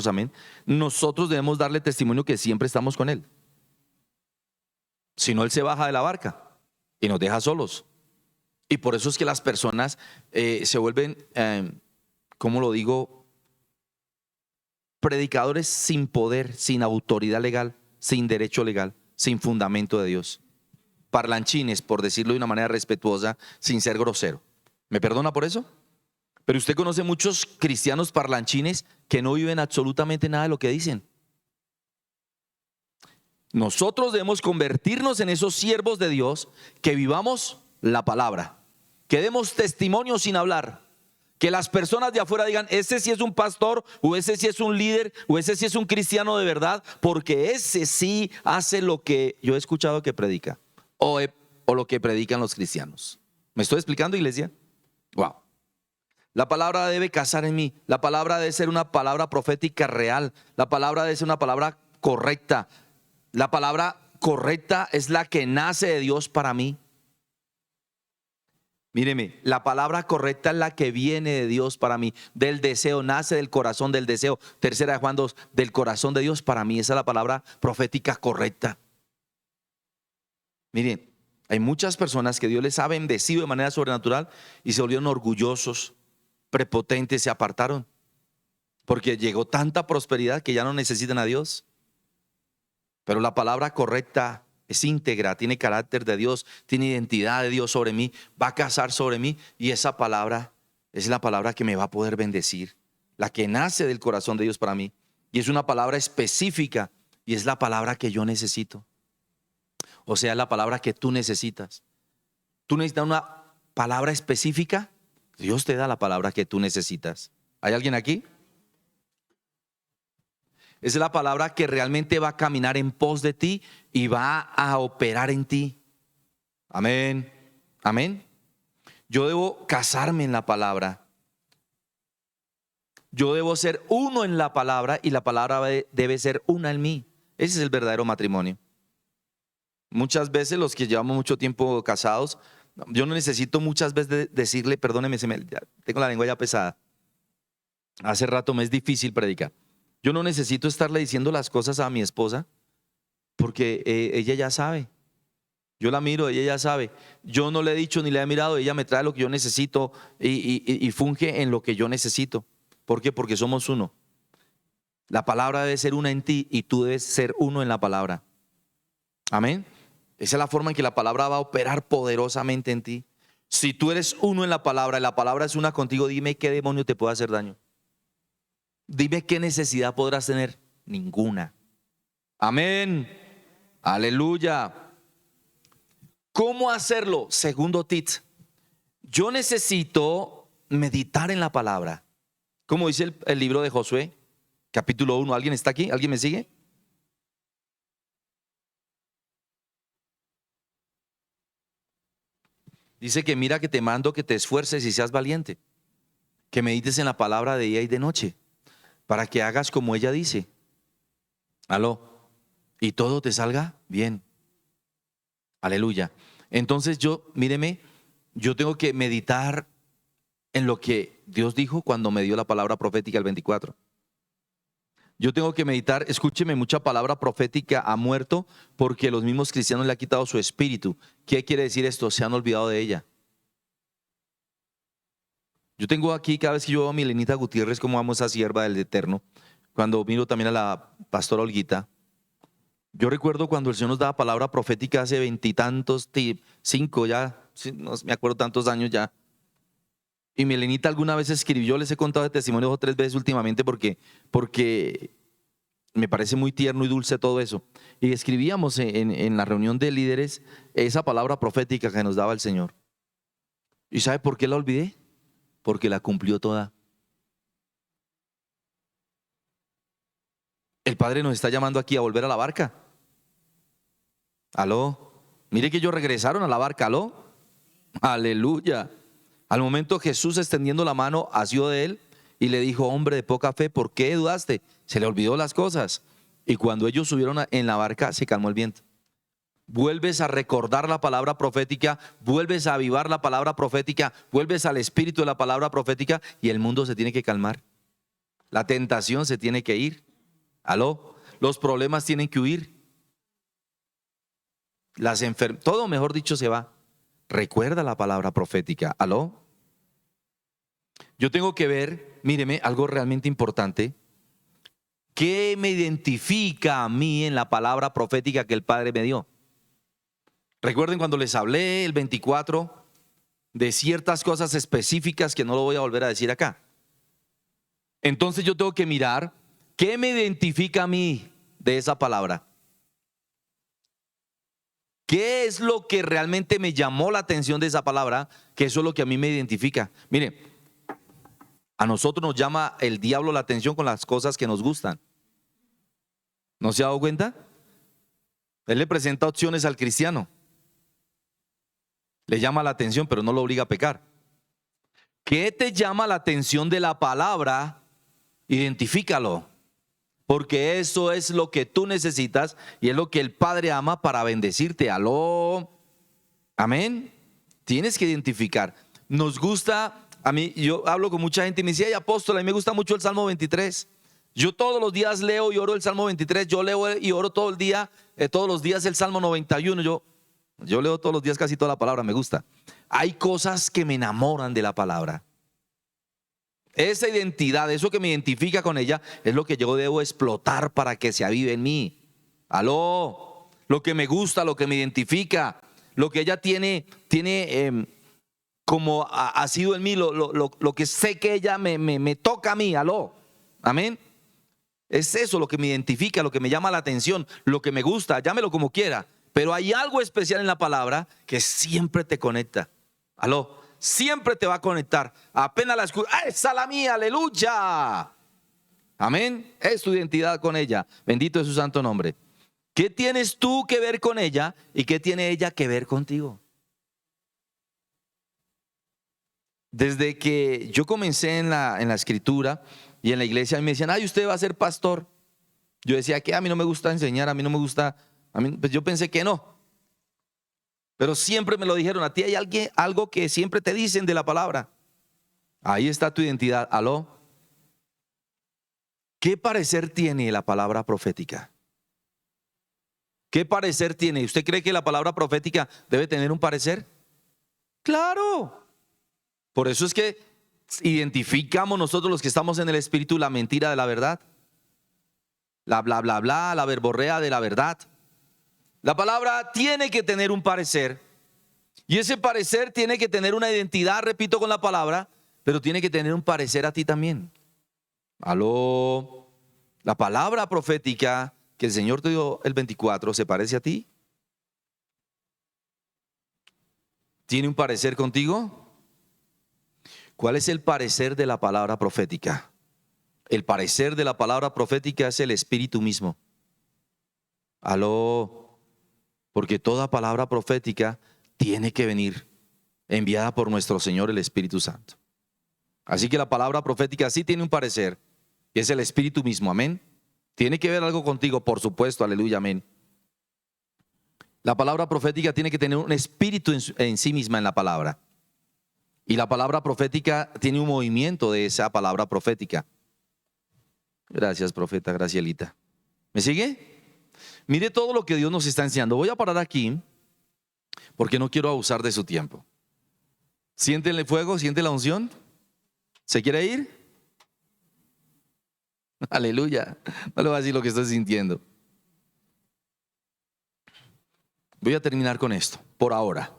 amén. Nosotros debemos darle testimonio que siempre estamos con Él. Si no, Él se baja de la barca y nos deja solos. Y por eso es que las personas se vuelven, ¿cómo lo digo? Predicadores sin poder, sin autoridad legal, sin derecho legal, sin fundamento de Dios. Parlanchines, por decirlo de una manera respetuosa, sin ser grosero. ¿Me perdona por eso? Pero usted conoce muchos cristianos parlanchines que no viven absolutamente nada de lo que dicen. Nosotros debemos convertirnos en esos siervos de Dios que vivamos la palabra, que demos testimonio sin hablar, que las personas de afuera digan, ese sí es un pastor, o ese sí es un líder, o ese sí es un cristiano de verdad, porque ese sí hace lo que yo he escuchado que predica, o lo que predican los cristianos. ¿Me estoy explicando, iglesia? Wow. La palabra debe casar en mí. La palabra debe ser una palabra profética real. La palabra debe ser una palabra correcta. La palabra correcta es la que nace de Dios para mí. Míreme, la palabra correcta es la que viene de Dios para mí. Del deseo, nace del corazón del deseo. Tercera de Juan 2, del corazón de Dios para mí. Esa es la palabra profética correcta. Miren, hay muchas personas que Dios les ha bendecido de manera sobrenatural y se volvieron orgullosos, prepotentes, se apartaron porque llegó tanta prosperidad que ya no necesitan a Dios. Pero la palabra correcta es íntegra, tiene carácter de Dios, tiene identidad de Dios sobre mí, va a casar sobre mí, y esa palabra es la palabra que me va a poder bendecir, la que nace del corazón de Dios para mí, y es una palabra específica y es la palabra que yo necesito. O sea, la palabra que tú necesitas. Tú necesitas palabra específica, Dios te da la palabra que tú necesitas. ¿Hay alguien aquí? Es la palabra que realmente va a caminar en pos de ti y va a operar en ti. Amén. Amén. Yo debo casarme en la palabra. Yo debo ser uno en la palabra y la palabra debe ser una en mí. Ese es el verdadero matrimonio. Muchas veces los que llevamos mucho tiempo casados, yo no necesito muchas veces decirle, perdóneme, tengo la lengua ya pesada. Hace rato me es difícil predicar. Yo no necesito estarle diciendo las cosas a mi esposa porque ella ya sabe. Yo la miro, ella ya sabe. Yo no le he dicho ni le he mirado, ella me trae lo que yo necesito y funge en lo que yo necesito. ¿Por qué? Porque somos uno. La palabra debe ser una en ti y tú debes ser uno en la palabra. Amén. Esa es la forma en que la palabra va a operar poderosamente en ti. Si tú eres uno en la palabra y la palabra es una contigo, dime qué demonio te puede hacer daño. Dime qué necesidad podrás tener. Ninguna. Amén. Aleluya. ¿Cómo hacerlo? Segundo tip. Yo necesito meditar en la palabra. Como dice el libro de Josué, capítulo 1. ¿Alguien está aquí? ¿Alguien me sigue? Dice que mira que te mando que te esfuerces y seas valiente, que medites en la palabra de día y de noche, para que hagas como ella dice. Aló. Y todo te salga bien. Aleluya. Entonces míreme, yo tengo que meditar en lo que Dios dijo cuando me dio la palabra profética el 24. Yo tengo que meditar, escúcheme, mucha palabra profética ha muerto porque los mismos cristianos le han quitado su espíritu. ¿Qué quiere decir esto? Se han olvidado de ella. Yo tengo aquí, cada vez que yo veo a Milenita Gutiérrez, como amo a esa sierva del Eterno, cuando miro también a la pastora Olguita, yo recuerdo cuando el Señor nos daba palabra profética hace 20 y tantos, 5 ya, no me acuerdo tantos años ya. Y Milenita alguna vez escribió, les he contado de testimonio 2 o 3 veces últimamente porque me parece muy tierno y dulce todo eso. Y escribíamos en la reunión de líderes esa palabra profética que nos daba el Señor. ¿Y sabe por qué la olvidé? Porque la cumplió toda. El Padre nos está llamando aquí a volver a la barca. Aló. Mire que ellos regresaron a la barca. Aló. Aleluya. Al momento Jesús extendiendo la mano asió de él y le dijo: hombre de poca fe, ¿por qué dudaste? Se le olvidó las cosas. Y cuando ellos subieron en la barca, se calmó el viento. Vuelves a recordar la palabra profética, vuelves a avivar la palabra profética, vuelves al espíritu de la palabra profética y el mundo se tiene que calmar. La tentación se tiene que ir. Aló. Los problemas tienen que huir. Todo, mejor dicho, se va. Recuerda la palabra profética. Aló. Yo tengo que ver, míreme, algo realmente importante. ¿Qué me identifica a mí en la palabra profética que el Padre me dio? Recuerden cuando les hablé el 24 de ciertas cosas específicas que no lo voy a volver a decir acá. Entonces yo tengo que mirar qué me identifica a mí de esa palabra. ¿Qué es lo que realmente me llamó la atención de esa palabra? Que eso es lo que a mí me identifica. Mire, a nosotros nos llama el diablo la atención con las cosas que nos gustan. ¿No se ha dado cuenta? Él le presenta opciones al cristiano. Le llama la atención, pero no lo obliga a pecar. ¿Qué te llama la atención de la palabra? Identifícalo. Porque eso es lo que tú necesitas y es lo que el Padre ama para bendecirte. Aló. Amén. Tienes que identificar. Nos gusta. A mí, yo hablo con mucha gente y me dice: ay, apóstol, a mí me gusta mucho el Salmo 23. Yo todos los días leo y oro el Salmo 23. Yo leo y oro todo el día, todos los días el Salmo 91. Yo leo todos los días casi toda la palabra, me gusta. Hay cosas que me enamoran de la palabra. Esa identidad, eso que me identifica con ella, es lo que yo debo explotar para que se avive en mí. Aló, lo que me gusta, lo que me identifica, lo que ella tiene como ha sido en mí, lo que sé que ella me toca a mí. Aló, amén. Es eso lo que me identifica, lo que me llama la atención, lo que me gusta, llámelo como quiera. Pero hay algo especial en la palabra que siempre te conecta. Aló, siempre te va a conectar. Apenas la escuchas, ¡ah, esa es la mía! ¡Aleluya! Amén. Es tu identidad con ella. Bendito es su santo nombre. ¿Qué tienes tú que ver con ella y qué tiene ella que ver contigo? Desde que yo comencé en la escritura y en la iglesia, me decían, ay, usted va a ser pastor. Yo decía que a mí no me gusta enseñar, a mí no me gusta, pues yo pensé que no. Pero siempre me lo dijeron, a ti hay algo que siempre te dicen de la palabra. Ahí está tu identidad. ¿Aló? ¿Qué parecer tiene la palabra profética? ¿Qué parecer tiene? ¿Usted cree que la palabra profética debe tener un parecer? Claro. Por eso es que identificamos nosotros los que estamos en el Espíritu la mentira de la verdad. La bla, bla, bla, la verborrea de la verdad. La palabra tiene que tener un parecer. Y ese parecer tiene que tener una identidad, repito, con la palabra, pero tiene que tener un parecer a ti también. Aló. La palabra profética que el Señor te dio el 24, ¿se parece a ti? ¿Tiene un parecer contigo? ¿Cuál es el parecer de la palabra profética? El parecer de la palabra profética es el Espíritu mismo. Aló, porque toda palabra profética tiene que venir enviada por nuestro Señor el Espíritu Santo. Así que la palabra profética sí tiene un parecer, y es el Espíritu mismo, amén. Tiene que ver algo contigo, por supuesto, aleluya, amén. La palabra profética tiene que tener un espíritu en sí misma en la palabra. Y la palabra profética tiene un movimiento de esa palabra profética. Gracias, profeta Gracielita. ¿Me sigue? Mire todo lo que Dios nos está enseñando. Voy a parar aquí porque no quiero abusar de su tiempo. ¿Sienten el fuego? ¿Siente la unción? ¿Se quiere ir? Aleluya. No le voy a decir lo que estoy sintiendo. Voy a terminar con esto, por ahora.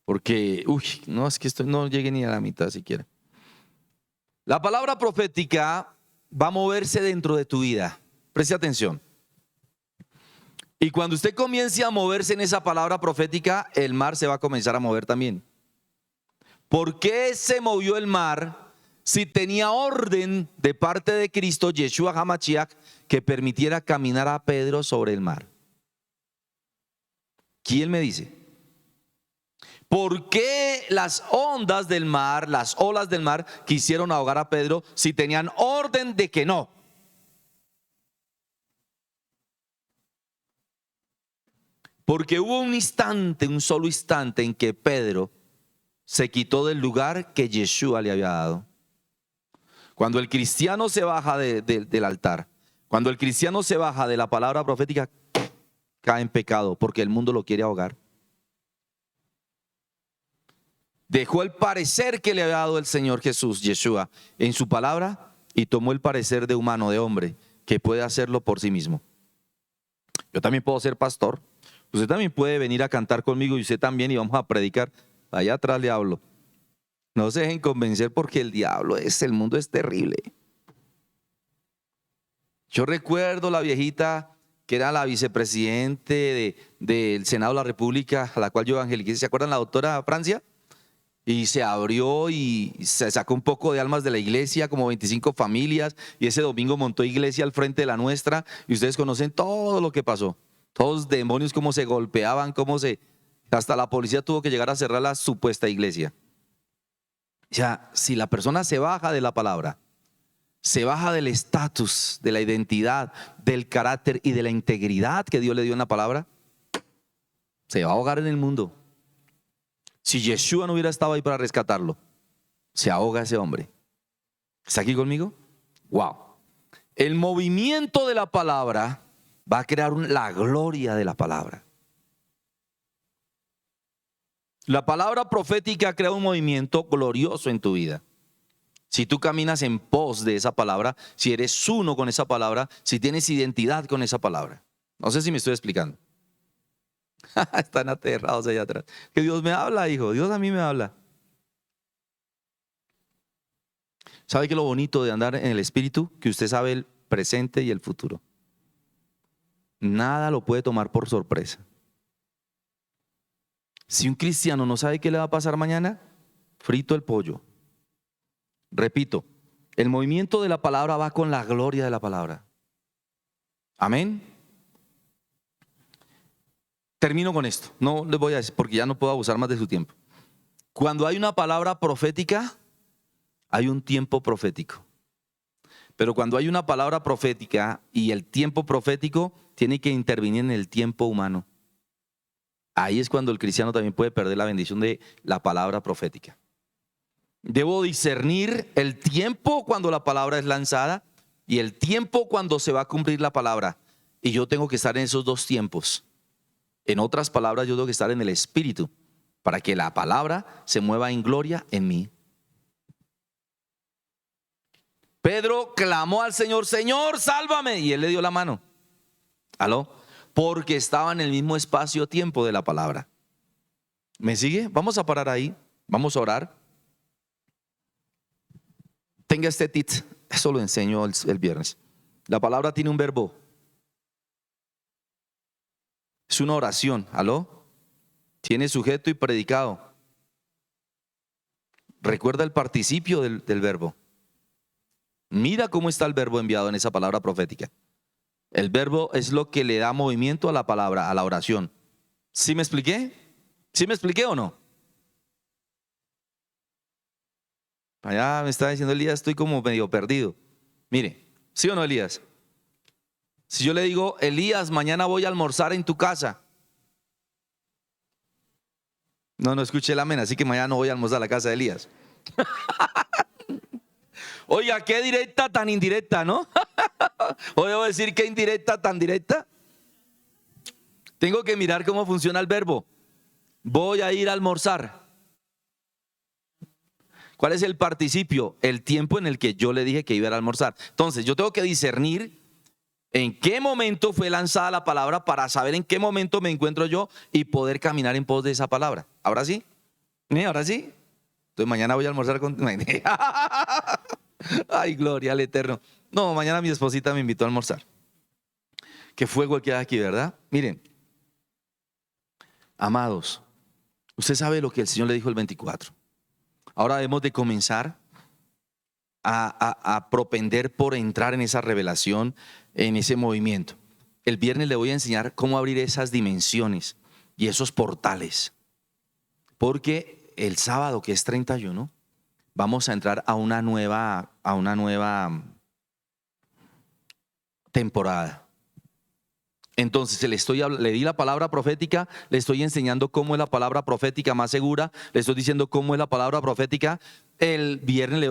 Porque, no, es que esto no llegue ni a la mitad siquiera. La palabra profética va a moverse dentro de tu vida. Preste atención. Y cuando usted comience a moverse en esa palabra profética, el mar se va a comenzar a mover también. ¿Por qué se movió el mar si tenía orden de parte de Cristo, Yeshua HaMashiach, que permitiera caminar a Pedro sobre el mar? ¿Quién me dice? ¿Por qué las ondas del mar, las olas del mar, quisieron ahogar a Pedro si tenían orden de que no? Porque hubo un instante, un solo instante en que Pedro se quitó del lugar que Yeshua le había dado. Cuando el cristiano se baja del altar, cuando el cristiano se baja de la palabra profética, cae en pecado porque el mundo lo quiere ahogar. Dejó el parecer que le había dado el Señor Jesús, Yeshua, en su palabra y tomó el parecer de humano, de hombre, que puede hacerlo por sí mismo. Yo también puedo ser pastor. Usted también puede venir a cantar conmigo y usted también y vamos a predicar. Allá atrás le hablo. No se dejen convencer porque el mundo es terrible. Yo recuerdo la viejita que era la vicepresidente del Senado de la República, a la cual yo evangeliqué. ¿Se acuerdan la doctora Francia? Y se abrió y se sacó un poco de almas de la iglesia, como 25 familias, y ese domingo montó iglesia al frente de la nuestra, y ustedes conocen todo lo que pasó. Todos los demonios, cómo se golpeaban, hasta la policía tuvo que llegar a cerrar la supuesta iglesia. O sea, si la persona se baja de la palabra, se baja del estatus, de la identidad, del carácter y de la integridad que Dios le dio en la palabra, se va a ahogar en el mundo. Si Yeshua no hubiera estado ahí para rescatarlo, se ahoga ese hombre. ¿Está aquí conmigo? Wow. El movimiento de la palabra va a crear la gloria de la palabra. La palabra profética crea un movimiento glorioso en tu vida. Si tú caminas en pos de esa palabra, si eres uno con esa palabra, si tienes identidad con esa palabra. No sé si me estoy explicando. Están aterrados allá atrás. Que Dios me habla, hijo. Dios a mí me habla. ¿Sabe qué es lo bonito de andar en el Espíritu? Que usted sabe el presente y el futuro. Nada lo puede tomar por sorpresa. Si un cristiano no sabe qué le va a pasar mañana, frito el pollo. Repito, el movimiento de la palabra va con la gloria de la palabra. Amén. Termino con esto. No les voy a decir porque ya no puedo abusar más de su tiempo. Cuando hay una palabra profética, hay un tiempo profético. Pero cuando hay una palabra profética y el tiempo profético tiene que intervenir en el tiempo humano. Ahí es cuando el cristiano también puede perder la bendición de la palabra profética. Debo discernir el tiempo cuando la palabra es lanzada y el tiempo cuando se va a cumplir la palabra. Y yo tengo que estar en esos dos tiempos. En otras palabras, yo tengo que estar en el Espíritu para que la palabra se mueva en gloria en mí. Pedro clamó al Señor, Señor, sálvame. Y él le dio la mano. ¿Aló? Porque estaba en el mismo espacio-tiempo de la palabra. ¿Me sigue? Vamos a parar ahí. Vamos a orar. Tenga este tip. Eso lo enseño el viernes. La palabra tiene un verbo. Es una oración. ¿Aló? Tiene sujeto y predicado. Recuerda el participio del verbo. Mira cómo está el verbo enviado en esa palabra profética. El verbo es lo que le da movimiento a la palabra, a la oración. ¿Sí me expliqué? ¿Sí me expliqué o no? Allá me está diciendo Elías, estoy como medio perdido. Mire, ¿sí o no, Elías? Si yo le digo, Elías, mañana voy a almorzar en tu casa. No escuché el amén, así que mañana no voy a almorzar a la casa de Elías. Oiga, qué directa tan indirecta, ¿no? ¿O debo decir qué indirecta tan directa? Tengo que mirar cómo funciona el verbo. Voy a ir a almorzar. ¿Cuál es el participio? El tiempo en el que yo le dije que iba a ir a almorzar. Entonces, yo tengo que discernir en qué momento fue lanzada la palabra para saber en qué momento me encuentro yo y poder caminar en pos de esa palabra. ¿Ahora sí? ¿Ahora sí? Entonces mañana voy a almorzar con... Ay, gloria al Eterno. No, mañana mi esposita me invitó a almorzar. Qué fuego el que hay aquí, ¿verdad? Miren, amados, usted sabe lo que el Señor le dijo el 24. Ahora debemos de comenzar a propender por entrar en esa revelación, en ese movimiento. El viernes le voy a enseñar cómo abrir esas dimensiones y esos portales. Porque el sábado, que es 31, vamos a entrar a una nueva temporada. Entonces le di la palabra profética, le estoy enseñando cómo es la palabra profética más segura, le estoy diciendo cómo es la palabra profética. El viernes le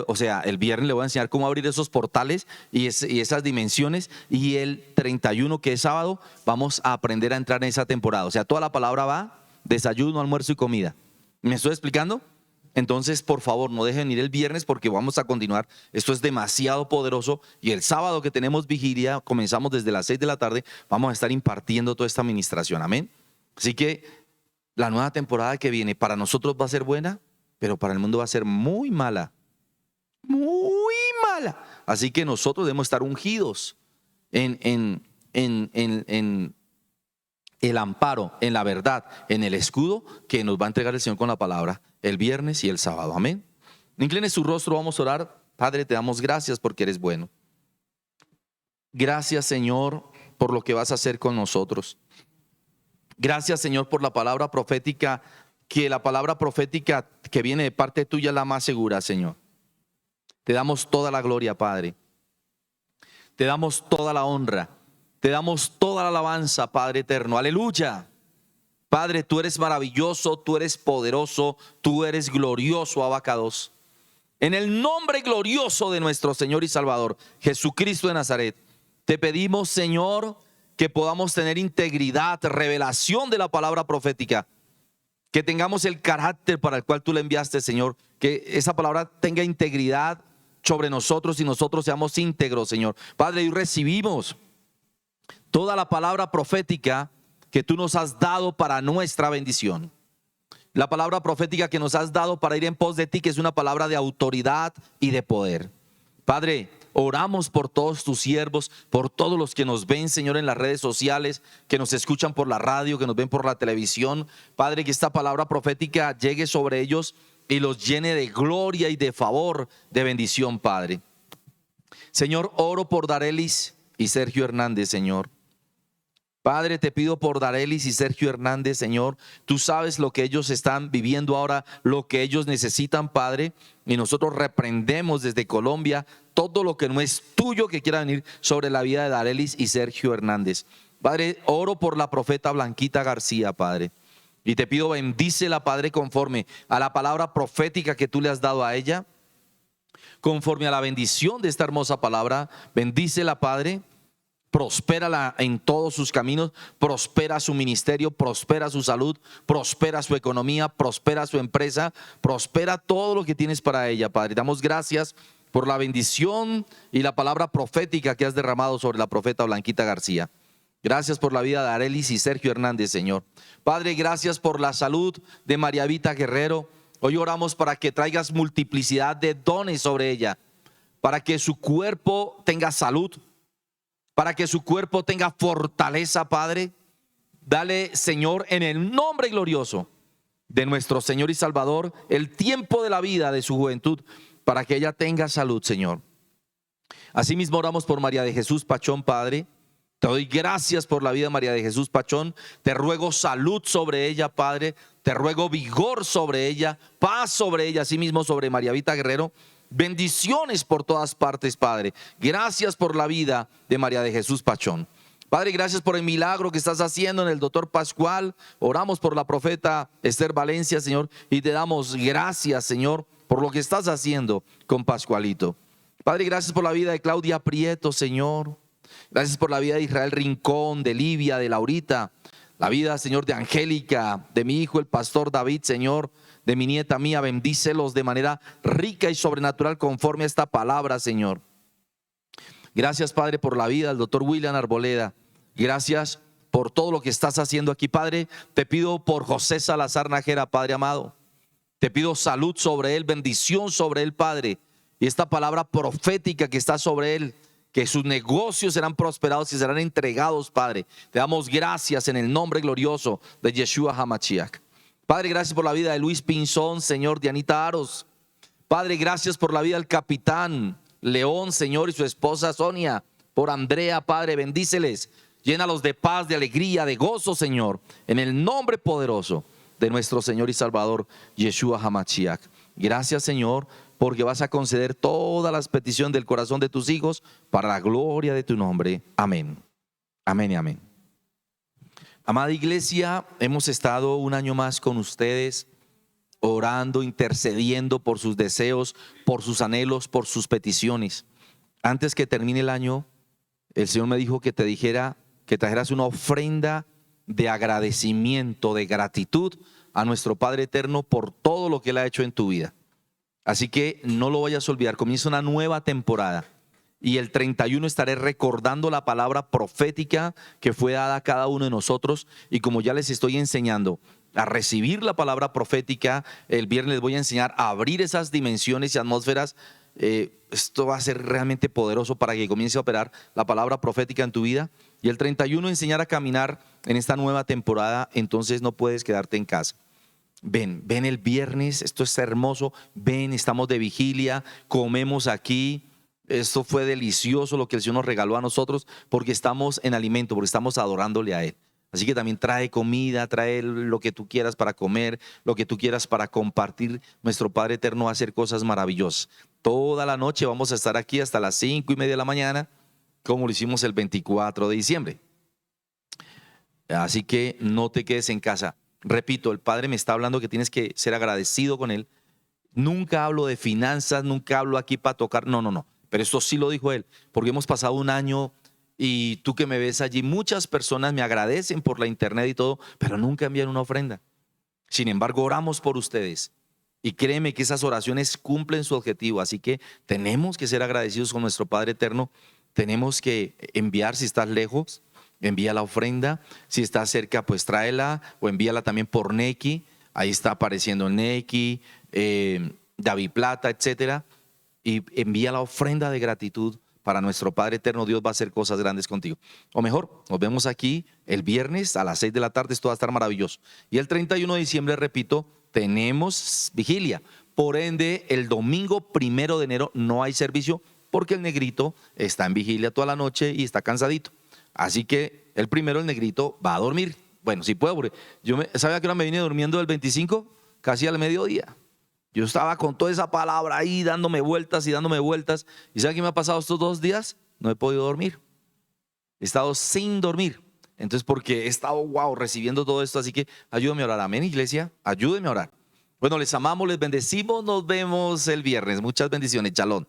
voy a enseñar cómo abrir esos portales y esas dimensiones. Y el 31, que es sábado, vamos a aprender a entrar en esa temporada. O sea, toda la palabra va desayuno, almuerzo y comida. ¿Me estoy explicando? Entonces, por favor, no dejen ir el viernes porque vamos a continuar. Esto es demasiado poderoso. Y el sábado que tenemos vigilia, comenzamos desde las 6 de la tarde, vamos a estar impartiendo toda esta administración. Amén. Así que la nueva temporada que viene para nosotros va a ser buena, pero para el mundo va a ser muy mala. Muy mala. Así que nosotros debemos estar ungidos en el amparo, en la verdad, en el escudo que nos va a entregar el Señor con la palabra el viernes y el sábado. Amén. Incline su rostro, vamos a orar. Padre, te damos gracias porque eres bueno. Gracias, Señor, por lo que vas a hacer con nosotros. Gracias, Señor, por la palabra profética, que la palabra profética que viene de parte tuya es la más segura, Señor. Te damos toda la gloria, Padre. Te damos toda la honra. Te damos toda la alabanza, Padre eterno. Aleluya. Padre, tú eres maravilloso, tú eres poderoso, tú eres glorioso, Abacados. En el nombre glorioso de nuestro Señor y Salvador, Jesucristo de Nazaret, te pedimos, Señor, que podamos tener integridad, revelación de la palabra profética, que tengamos el carácter para el cual tú le enviaste, Señor, que esa palabra tenga integridad sobre nosotros y nosotros seamos íntegros, Señor. Padre, y recibimos toda la palabra profética que tú nos has dado para nuestra bendición. La palabra profética que nos has dado para ir en pos de ti, que es una palabra de autoridad y de poder. Padre, oramos por todos tus siervos, por todos los que nos ven, Señor, en las redes sociales, que nos escuchan por la radio, que nos ven por la televisión. Padre, que esta palabra profética llegue sobre ellos y los llene de gloria y de favor, de bendición, Padre. Señor, oro por Darelis y Sergio Hernández, Señor. Padre, te pido por Darelis y Sergio Hernández, Señor. Tú sabes lo que ellos están viviendo ahora, lo que ellos necesitan, Padre. Y nosotros reprendemos desde Colombia todo lo que no es tuyo que quiera venir sobre la vida de Darelis y Sergio Hernández. Padre, oro por la profeta Blanquita García, Padre. Y te pido, bendícela, Padre, conforme a la palabra profética que tú le has dado a ella. Conforme a la bendición de esta hermosa palabra, bendícela, Padre. Prospérala en todos sus caminos, prospera su ministerio, prospera su salud, prospera su economía, prospera su empresa, prospera todo lo que tienes para ella, Padre. Damos gracias por la bendición y la palabra profética que has derramado sobre la profeta Blanquita García. Gracias por la vida de Arelis y Sergio Hernández, Señor. Padre, gracias por la salud de María Vita Guerrero. Hoy oramos para que traigas multiplicidad de dones sobre ella, para que su cuerpo tenga salud, para que su cuerpo tenga fortaleza, Padre. Dale, Señor, en el nombre glorioso de nuestro Señor y Salvador, el tiempo de la vida de su juventud, para que ella tenga salud, Señor. Asimismo oramos por María de Jesús Pachón, Padre. Te doy gracias por la vida de María de Jesús Pachón. Te ruego salud sobre ella, Padre. Te ruego vigor sobre ella, paz sobre ella, asimismo sobre María Vita Guerrero. Bendiciones por todas partes, Padre. Gracias por la vida de María de Jesús Pachón. Padre, gracias por el milagro que estás haciendo en el doctor Pascual. Oramos por la profeta Esther Valencia, Señor, y te damos gracias, Señor, por lo que estás haciendo con Pascualito. Padre, gracias por la vida de Claudia Prieto, Señor. Gracias por la vida de Israel Rincón, de Livia, de Laurita. La vida, Señor, de Angélica, de mi hijo el pastor David, Señor, de mi nieta mía. Bendícelos de manera rica y sobrenatural conforme a esta palabra, Señor. Gracias, Padre, por la vida del doctor William Arboleda. Gracias por todo lo que estás haciendo aquí, Padre. Te pido por José Salazar Nájera, Padre amado. Te pido salud sobre él, bendición sobre él, Padre. Y esta palabra profética que está sobre él, que sus negocios serán prosperados y serán entregados, Padre. Te damos gracias en el nombre glorioso de Yeshua HaMashiach. Padre, gracias por la vida de Luis Pinzón, Señor, de Anita Aros. Padre, gracias por la vida del capitán León, Señor, y su esposa Sonia. Por Andrea, Padre, bendíceles. Llénalos de paz, de alegría, de gozo, Señor, en el nombre poderoso de nuestro Señor y Salvador, Yeshua HaMashiach. Gracias, Señor, porque vas a conceder todas las peticiones del corazón de tus hijos para la gloria de tu nombre. Amén. Amén y amén. Amada iglesia, hemos estado un año más con ustedes, orando, intercediendo por sus deseos, por sus anhelos, por sus peticiones. Antes que termine el año, el Señor me dijo que te dijera que trajeras una ofrenda de agradecimiento, de gratitud a nuestro Padre Eterno por todo lo que Él ha hecho en tu vida. Así que no lo vayas a olvidar, comienza una nueva temporada y el 31 estaré recordando la palabra profética que fue dada a cada uno de nosotros, y como ya les estoy enseñando a recibir la palabra profética, el viernes les voy a enseñar a abrir esas dimensiones y atmósferas. Esto va a ser realmente poderoso para que comience a operar la palabra profética en tu vida, y el 31 enseñar a caminar en esta nueva temporada. Entonces no puedes quedarte en casa. Ven el viernes, esto es hermoso. Ven, estamos de vigilia, comemos aquí. Esto fue delicioso lo que el Señor nos regaló a nosotros, porque estamos en alimento, porque estamos adorándole a Él. Así que también trae comida, trae lo que tú quieras para comer, lo que tú quieras para compartir. Nuestro Padre Eterno va a hacer cosas maravillosas. Toda la noche vamos a estar aquí hasta las 5:30 de la mañana, como lo hicimos el 24 de diciembre. Así que no te quedes en casa. Repito, el Padre me está hablando que tienes que ser agradecido con Él. Nunca hablo de finanzas, nunca hablo aquí para tocar, no. Pero esto sí lo dijo Él, porque hemos pasado un año y tú que me ves allí, muchas personas me agradecen por la internet y todo, pero nunca envían una ofrenda. Sin embargo, oramos por ustedes y créeme que esas oraciones cumplen su objetivo. Así que tenemos que ser agradecidos con nuestro Padre Eterno. Tenemos que enviar, si estás lejos, envía la ofrenda. Si estás cerca, pues tráela o envíala también por Nequi. Ahí está apareciendo Nequi, David Plata, etcétera. Y envía la ofrenda de gratitud para nuestro Padre Eterno. Dios va a hacer cosas grandes contigo. O mejor, nos vemos aquí el viernes a las 6 de la tarde. Esto va a estar maravilloso. Y el 31 de diciembre, repito, tenemos vigilia. Por ende, el domingo 1 de enero no hay servicio porque el negrito está en vigilia toda la noche y está cansadito. Así que el primero, el negrito, va a dormir. Bueno, si puedo, porque ¿sabe a qué hora me vine durmiendo el 25? Casi al mediodía. Yo estaba con toda esa palabra ahí dándome vueltas y dándome vueltas. ¿Y sabe qué me ha pasado estos 2 días? No he podido dormir. He estado sin dormir. Entonces, porque he estado, recibiendo todo esto. Así que ayúdame a orar. Amén, iglesia. Ayúdeme a orar. Bueno, les amamos, les bendecimos. Nos vemos el viernes. Muchas bendiciones. Shalom.